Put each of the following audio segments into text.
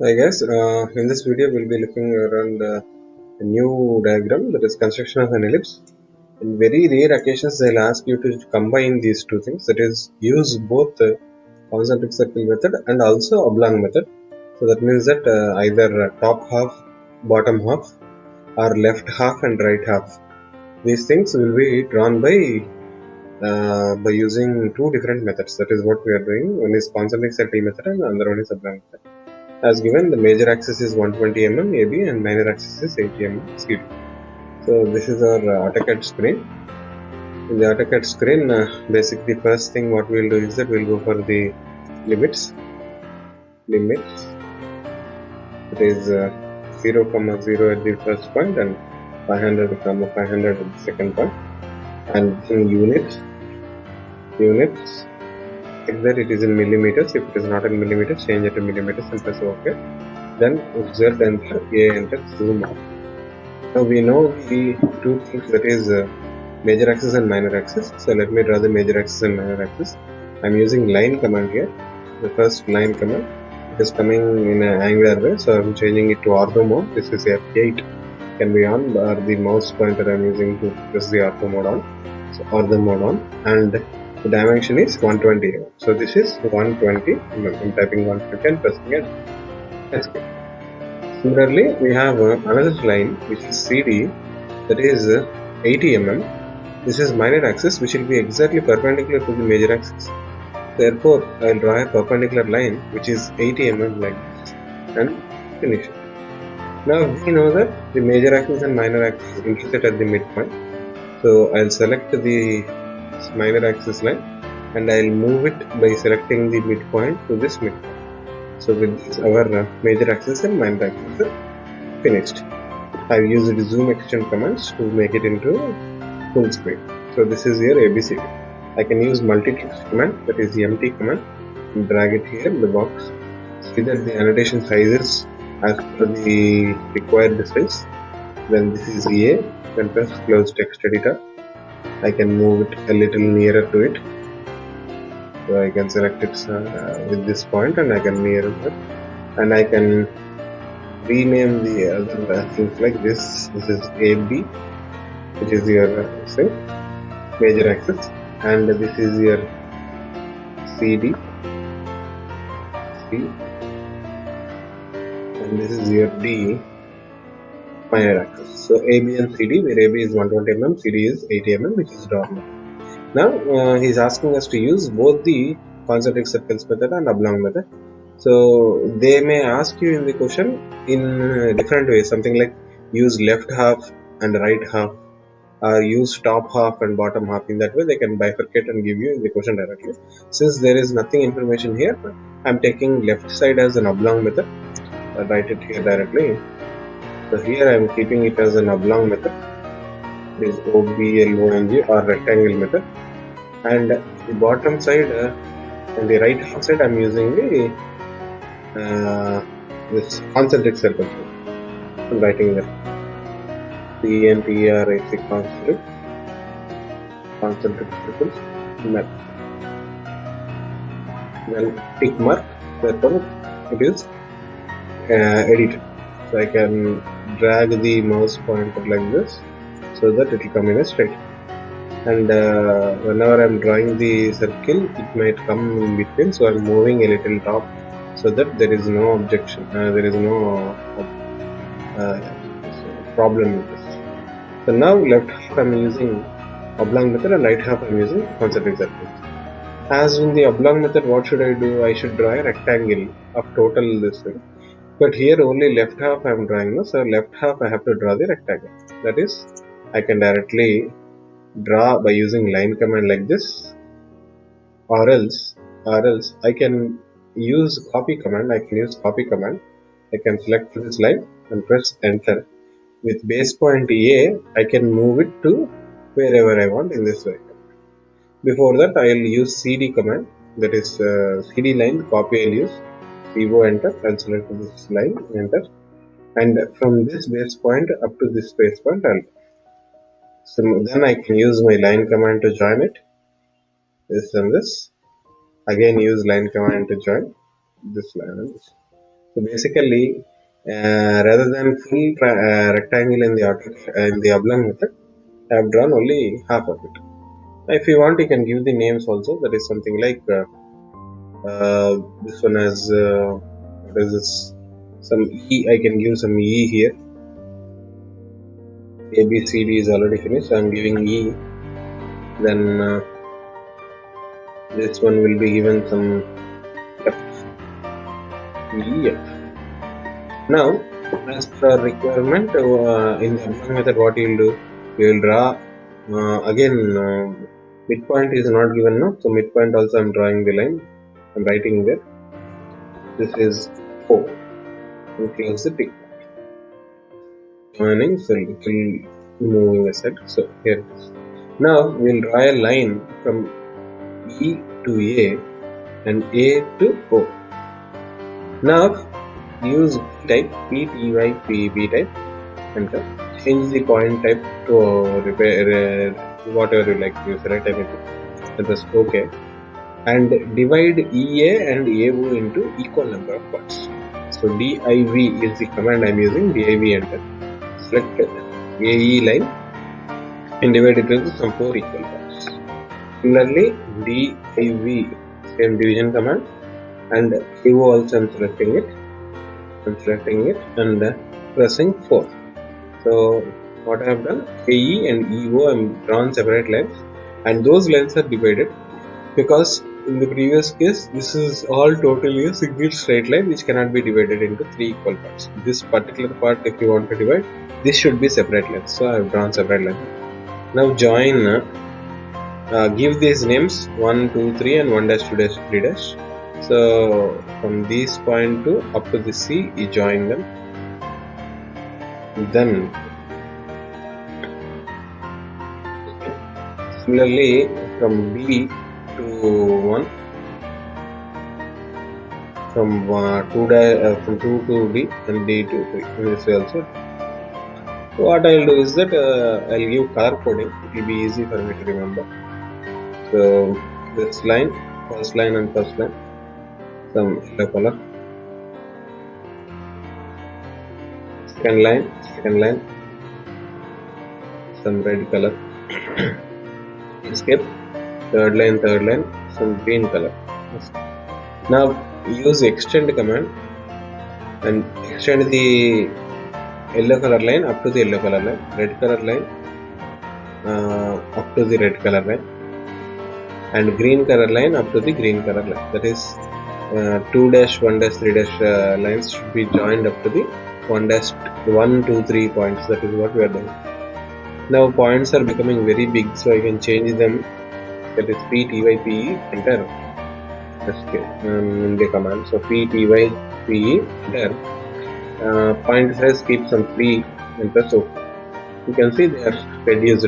I guess in this video we'll be looking around a new diagram, that is construction of an ellipse. In very rare occasions they'll ask you to combine these two things, that is use both the concentric circle method and also oblong method. So that means that either top half, bottom half, or left half and right half. These things will be drawn by using two different methods. That is what we are doing. One is concentric circle method and another one is oblong method. As given, the major axis is 120 mm AB and minor axis is 80 mm CD. So this is our AutoCAD screen. In the AutoCAD screen, basically first thing what we'll do is that we'll go for the limits. It is 0, 0 at the first point and 500, 500 at the second point. And in units, like that it is in millimeters. If it is not in millimeters, change it to millimeters and press OK. Then Z enter, A enter, zoom out. Now we know the two things, that is major axis and minor axis. So let me draw the major axis and minor axis. I'm using line command here. The first line command, it is coming in an angular way, so I'm changing it to ortho mode. This is F8, can be on, or the mouse pointer I'm using to press the ortho mode on. So ortho mode on, and the dimension is 120 mm. So this is 120 mm. I'm typing 120 and pressing it. That's good. Similarly, we have another line which is CD, that is 80 mm. This is minor axis which will be exactly perpendicular to the major axis. Therefore, I will draw a perpendicular line which is 80 mm like this and finish it. Now we know that the major axis and minor axis intersect at the midpoint. So I will select the minor axis line and I will move it by selecting the midpoint to this midpoint. So with this, our major axis and minor axis are finished. I've used zoom extension commands to make it into full screen. So this is your ABCD. I can use multi-text command, that is MT command, and drag it here in the box. See that the annotation size is as per the required size. Then this is A, then press close text editor. I can move it a little nearer to it. So I can select it with this point and I can near it, and I can rename the other things like this. This is AB, which is your say major axis, and this is your CD, C, and this is your D, minor axis. So AB and CD, where AB is 120 mm, CD is 80 mm, which is normal. Now he's asking us to use both the concentric circles method and oblong method. So they may ask you in the question in different ways, something like use left half and right half, or use top half and bottom half. In that way they can bifurcate and give you the question directly. Since there is nothing information here, I'm taking left side as an oblong method. I'll write it here directly. So here I'm keeping it as an oblong method. It is OBLONG or rectangle method. And the bottom side and the right hand side I'm using the this concentric circle. I'm writing that CNTRAC concentric circles method. Then tick mark, therefore it is edited. So I can drag the mouse pointer like this so that it will come in a straight. And whenever I'm drawing the circle, it might come in between, so I'm moving a little top so that there is no objection, there is no problem with this. So now left half I'm using oblong method and right half I'm using concentric circles. As in the oblong method, what should I do? I should draw a rectangle of total this thing. But here only left half I am drawing, no? So left half I have to draw the rectangle. That is, I can directly draw by using line command like this, or else I can use copy command. I can select this line and press enter. With base point A, I can move it to wherever I want in this way. Before that, I will use CD command, that is CD line, copy I'll use, CO enter, and select this line, enter. And from this base point up to this base point, so then I can use my line command to join it, this and this. Again use line command to join this line and this. So basically, rather than full rectangle in the oblong method, I have drawn only half of it. If you want, you can give the names also. That is something like this one has what is this? Some E. I can give some E here. A B C D is already finished. I am giving E. Then this one will be given some F. E. F. Now, as per requirement, in the oblong method, what you will do? You will draw again. Midpoint is not given now, so midpoint also I am drawing the line. I am writing there. This is O. And close the tick. Joining, so little moving aside. So here it is. Now we will draw a line from E to A and A to O. Now use type P type, enter. Change the point type to whatever you like to use, right? Anything. And just OK. And divide EA and AO into equal number of parts. So div is the command I am using. Div, enter. Select AE line and divide it into some 4 equal parts. Similarly, div, same division command, and AO also I am selecting it. And pressing 4. So what I have done, AE and EO I am drawn separate lines, and those lines are divided because in the previous case this is all totally a single straight line which cannot be divided into 3 equal parts. This particular part, if you want to divide, this should be separate lines. So I have drawn separate lines. Now join. Give these names 1, 2, 3 and 1 dash 2 dash 3 dash. So from this point to up to the C, you join them. Then similarly from B to 1, from 2 to D and D to 3. This also. So what I will do is that I'll give color coding. It will be easy for me to remember. So this line, first line and first line, some yellow color. Second line, some red color. Escape. Third line, some green color. Now use extend command and extend the yellow color line up to the yellow color line, red color line up to the red color line, and green color line up to the green color line. That is 2 dash 1 dash 3 dash lines should be joined up to the 1 dash 1 2 3 points. That is what we are doing. Now points are becoming very big, so I can change them. That is P T Y P E, enter. In the command. So P T Y P E, enter. Point size keeps on 3, enter. So you can see they are reduced.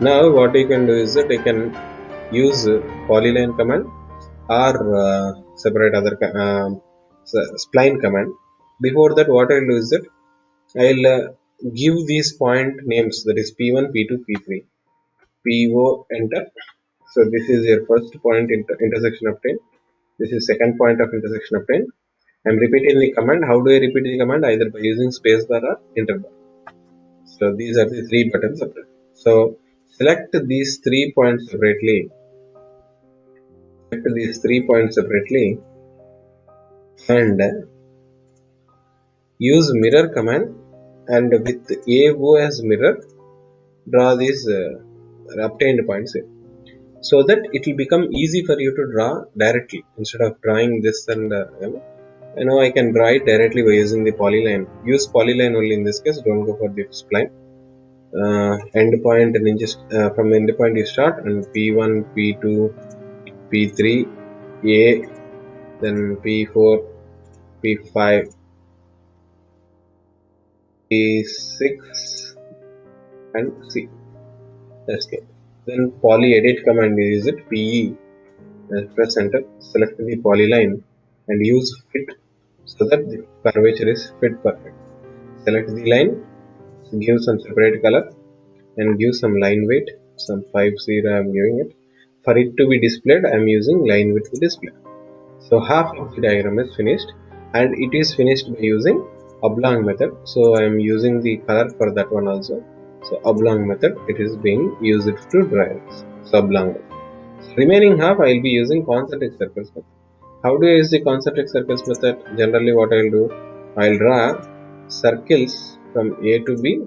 Now what you can do is that you can use polyline command or separate other spline command. Before that, what I'll do is that I'll give these point names, that is P1, P2, P3, PO, enter. So this is your first point intersection obtained. This is second point of intersection obtained. I'm repeating the command. How do I repeat the command? Either by using spacebar or enter bar. So these are the 3 buttons. So select these 3 points separately. And use mirror command, and with AO as mirror, draw these obtained points here, so that it will become easy for you to draw directly instead of drawing this. And I can draw it directly by using the polyline. Use polyline only in this case. Don't go for the spline. End point, and then just from the end point you start, and P1, P2, P3, A, then P4, P5, P6 and C. Escape. Then poly edit command, is it PE. Press enter, select the polyline and use fit so that the curvature is fit perfect. Select the line, give some separate color and give some line weight, some 50 I am giving it. For it to be displayed, I am using line width display. So half of the diagram is finished. and it is finished by using oblong method. So I am using the color for that one also. So oblong method, it is being used to draw it. So oblong method. Remaining half I will be using concentric circles method. How do I use the concentric circles method? Generally what I will do, I will draw circles from A to B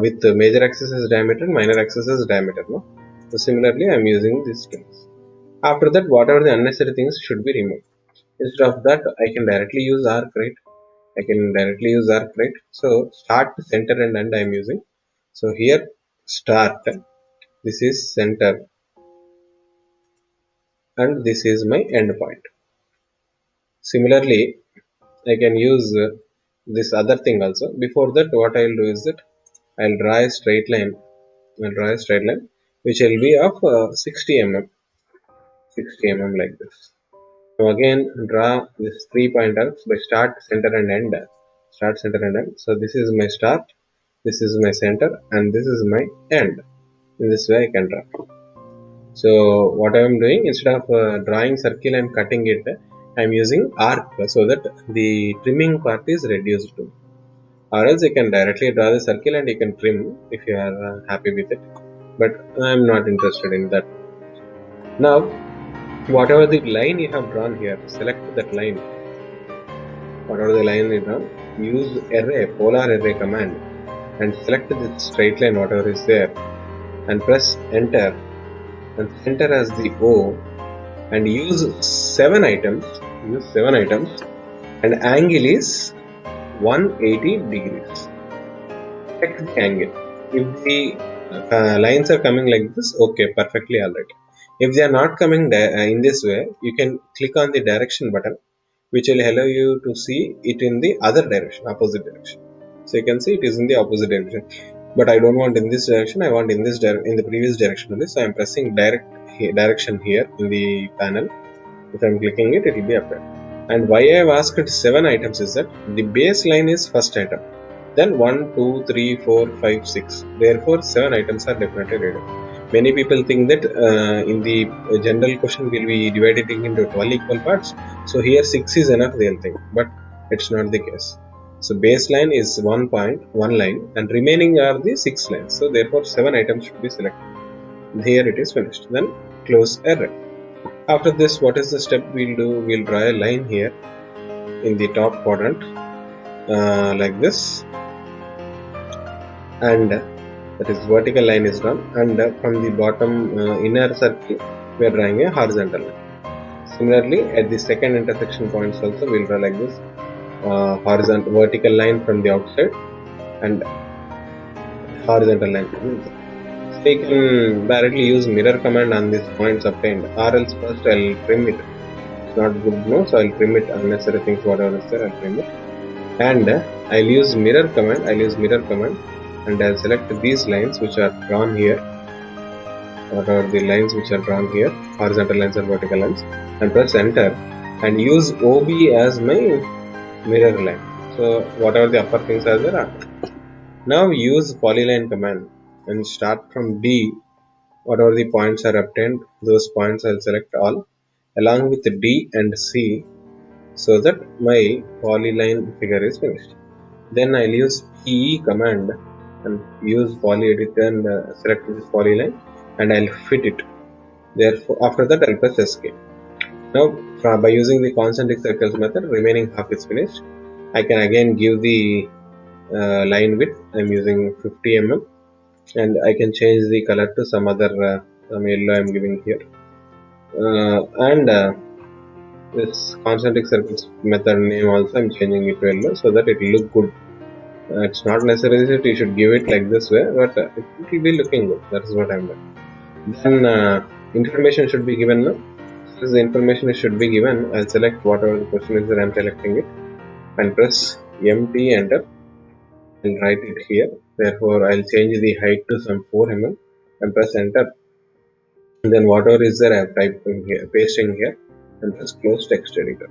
with the major axis as diameter and minor axis as diameter. No? So similarly I am using these strings. After that, whatever the unnecessary things should be removed. Instead of that, I can directly use arc, right? I can directly use arc, right? So start, center and end I am using. So here start, this is center and this is my end point. Similarly, I can use this other thing also. Before that, what I will do is that I will draw a straight line. I will draw a straight line which will be of 60 mm, 60 mm like this. So again, draw this 3 pointers by start, center and end. Start, center and end. So this is my start, this is my center and this is my end. In this way I can draw. So what I am doing, instead of drawing circle and cutting it, I am using arc so that the trimming part is reduced to. Or else you can directly draw the circle and you can trim if you are happy with it. But I am not interested in that. Now, whatever the line you have drawn here, select that line. Whatever the line is drawn, use array, polar array command and select the straight line, whatever is there, and press enter and center as the O and use 7 items. Use 7 items and angle is 180 degrees. Check the angle. If the lines are coming like this, okay, perfectly alright. If they are not coming in this way, you can click on the direction button, which will allow you to see it in the other direction, opposite direction. So you can see it is in the opposite direction. But I don't want in this direction, I want in this in the previous direction only. So I am pressing direction here in the panel. If I am clicking it, it will be appear. And why I have asked 7 items is that the base line is first item. Then 1, 2, 3, 4, 5, 6. Therefore, 7 items are definitely ready. Many people think that in the general question will be divided into 12 equal parts. So here 6 is enough, they'll think. But it's not the case. So baseline is 1 point, 1 line, and remaining are the 6 lines. So therefore 7 items should be selected. Here it is finished. Then close array. After this, what is the step we'll do? We'll draw a line here in the top quadrant like this, and that is vertical line is drawn, and from the bottom inner circle we are drawing a horizontal line. Similarly, at the second intersection points also we'll draw like this horizontal vertical line from the outside and horizontal line. So you can directly use mirror command on these points obtained, or else first I'll trim it. It's not good, no, so I'll trim it. Unnecessary things whatever is there, I'll trim it. And I'll use mirror command. And I'll select these lines which are drawn here. What are the lines which are drawn here? Horizontal lines and vertical lines. And press enter. And use OB as my mirror line. So whatever the upper things are there. Now use polyline command and start from D. Whatever the points are obtained, those points I'll select all along with D and C, so that my polyline figure is finished. Then I'll use PE command and use poly editor and select this polyline and I'll fit it. Therefore, after that I'll press escape. Now, by using the concentric circles method, remaining half is finished. I can again give the line width. I'm using 50 mm, and I can change the color to some other some yellow I'm giving here. And this concentric circles method name also I'm changing it to yellow so that it will look good. It's not necessary that you should give it like this way, but it will be looking good. That is what I'm doing. Then information should be given now. Since the information should be given, I'll select whatever the question is that I'm selecting it and press MT enter and write it here. Therefore, I'll change the height to some 4 mm and press enter. And then whatever is there, I've typed in here, pasting here, and press close text editor.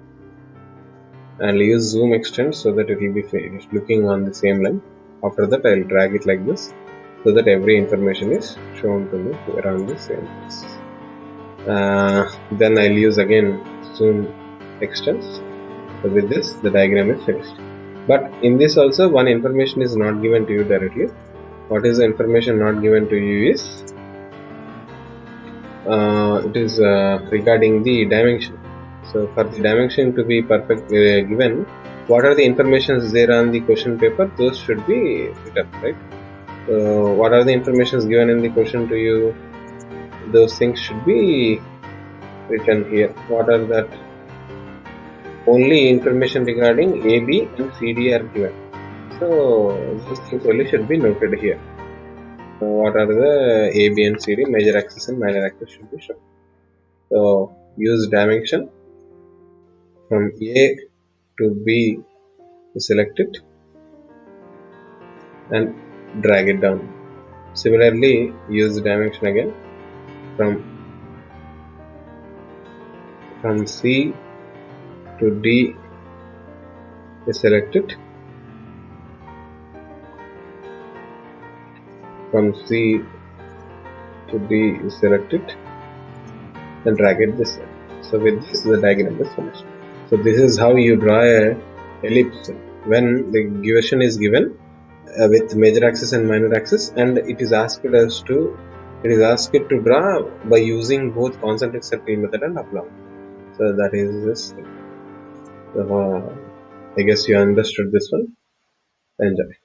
And use zoom extend so that it will be finished looking on the same line. After that, I'll drag it like this so that every information is shown to me around the same place. Then I'll use again zoom extends So with this, the diagram is finished. But in this also, one information is not given to you directly. What is the information not given to you is it is regarding the dimension. So for the dimension to be perfect given, what are the informations there on the question paper? Those should be written, right? So what are the informations given in the question to you? Those things should be written here. What are that? Only information regarding A, B and CD are given. So those things only should be noted here. So what are the A, B and CD? Major axis and minor axis should be shown. So use dimension from A to B, select it and drag it down. Similarly, use dimension again from C to D, select it. From C to D, select it and drag it this way. So with this, the diagram is finished. So this is how you draw a ellipse when the question is given with major axis and minor axis, and it is asked to draw by using both concentric circle method and oblong. So that is this. I guess you understood this one. Enjoy.